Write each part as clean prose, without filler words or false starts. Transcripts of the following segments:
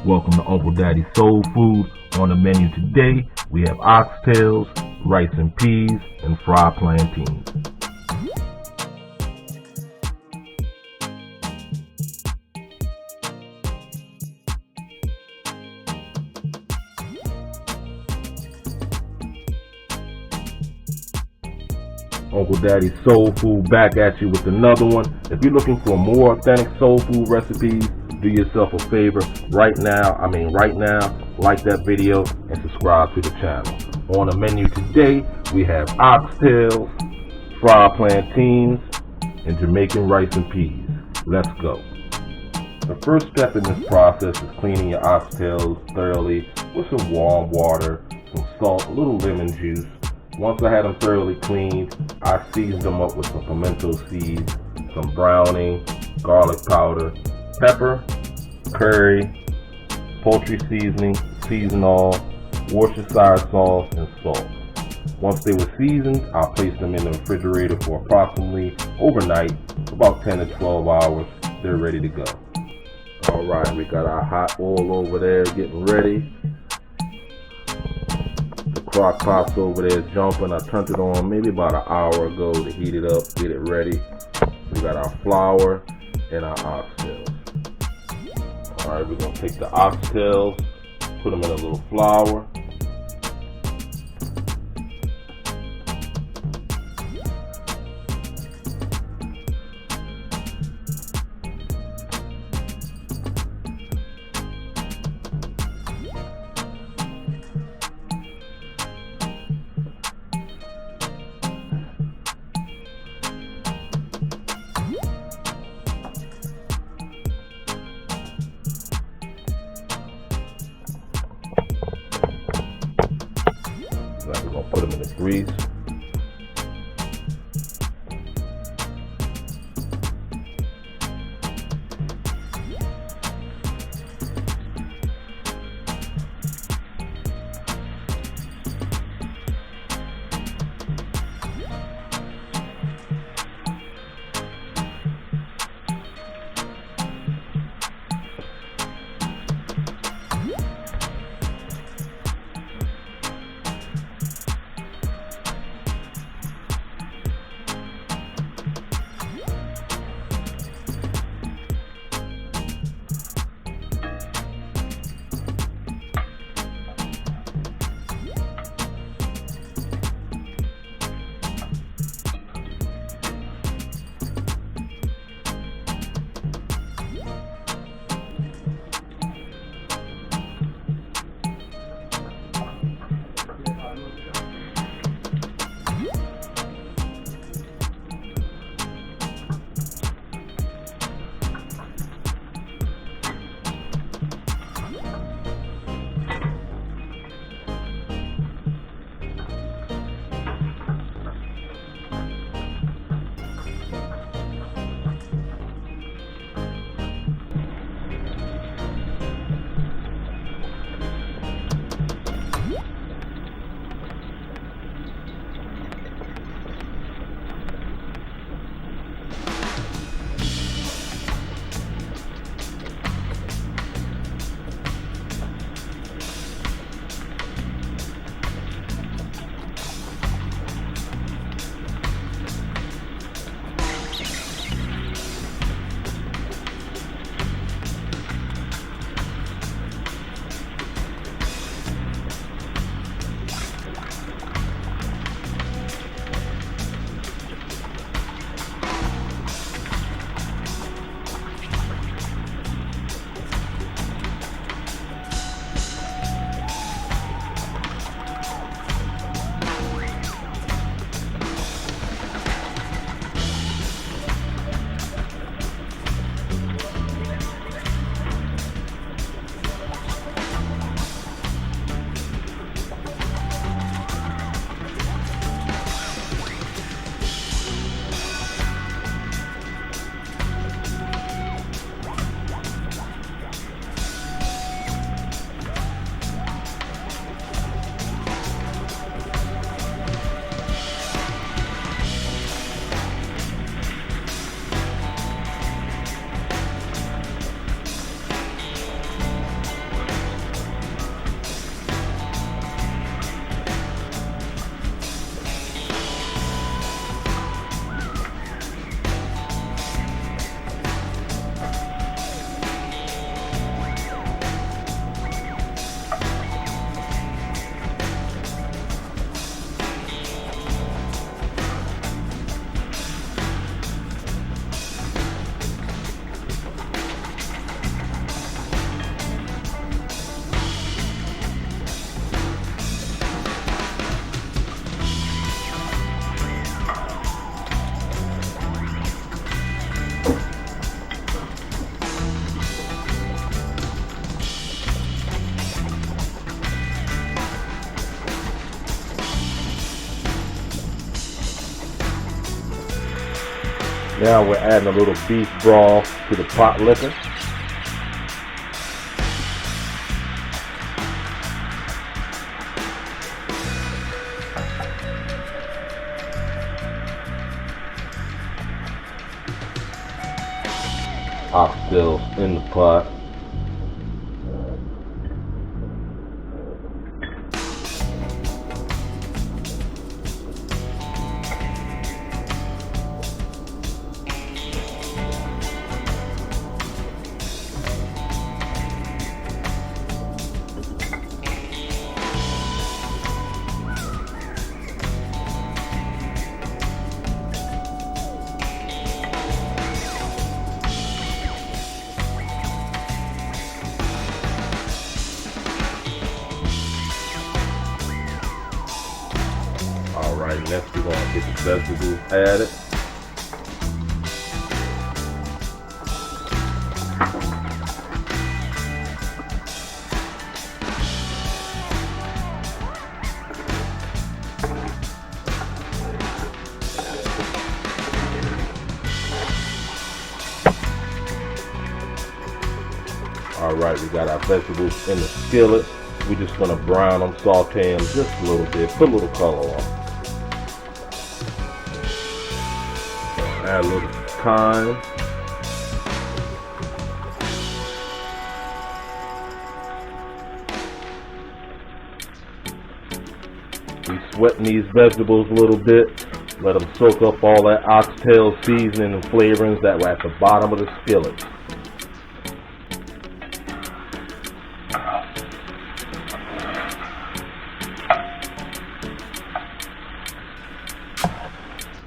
Welcome to Uncle Daddy's Soul Food. On the menu today, we have oxtails, rice and peas, and fried plantains. Uncle Daddy's Soul Food back at you with another one. If you're looking for more authentic soul food recipes, do yourself a favor right now, like that video and subscribe to the channel. On the menu today, we have oxtails, fried plantains, and Jamaican rice and peas. Let's go. The first step in this process is cleaning your oxtails thoroughly with some warm water, some salt, a little lemon juice. Once I had them thoroughly cleaned, I seasoned them up with some pimento seeds, some browning, garlic powder, pepper, curry, poultry seasoning, seasonal, Worcestershire sauce, and salt. Once they were seasoned, I placed them in the refrigerator for approximately overnight, about 10 to 12 hours. They're ready to go. Alright, we got our hot oil over there getting ready. The crock pot's over there jumping. I turned it on maybe about an hour ago to heat it up, get it ready. We got our flour and our oxtails. Alright, we're going to take the oxtails, put them in a little flour. Now we're going to put them in the grease. Now we're adding a little beef broth to the pot liquor. Oxtails in the pot. Alright, next we're going to get the vegetables added. Alright, we got our vegetables in the skillet. We're just going to brown them, saute them just a little bit, put a little color on. Add a little thyme. We sweating these vegetables a little bit. Let them soak up all that oxtail seasoning and flavorings that were at the bottom of the skillet.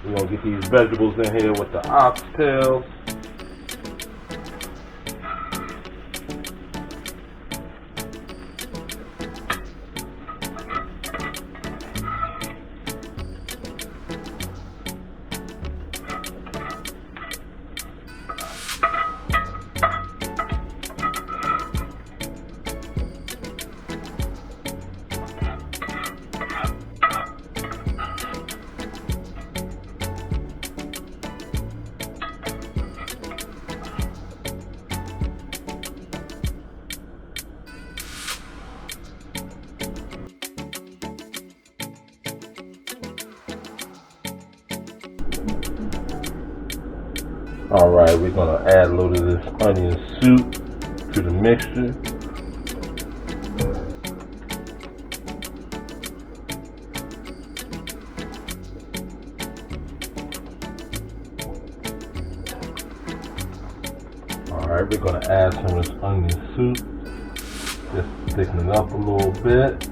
We're going to get these vegetables in here with the oxtails. Alright, we're going to add a little of this onion soup to the mixture. Alright, we're going to add some of this onion soup. Just thicken it up a little bit.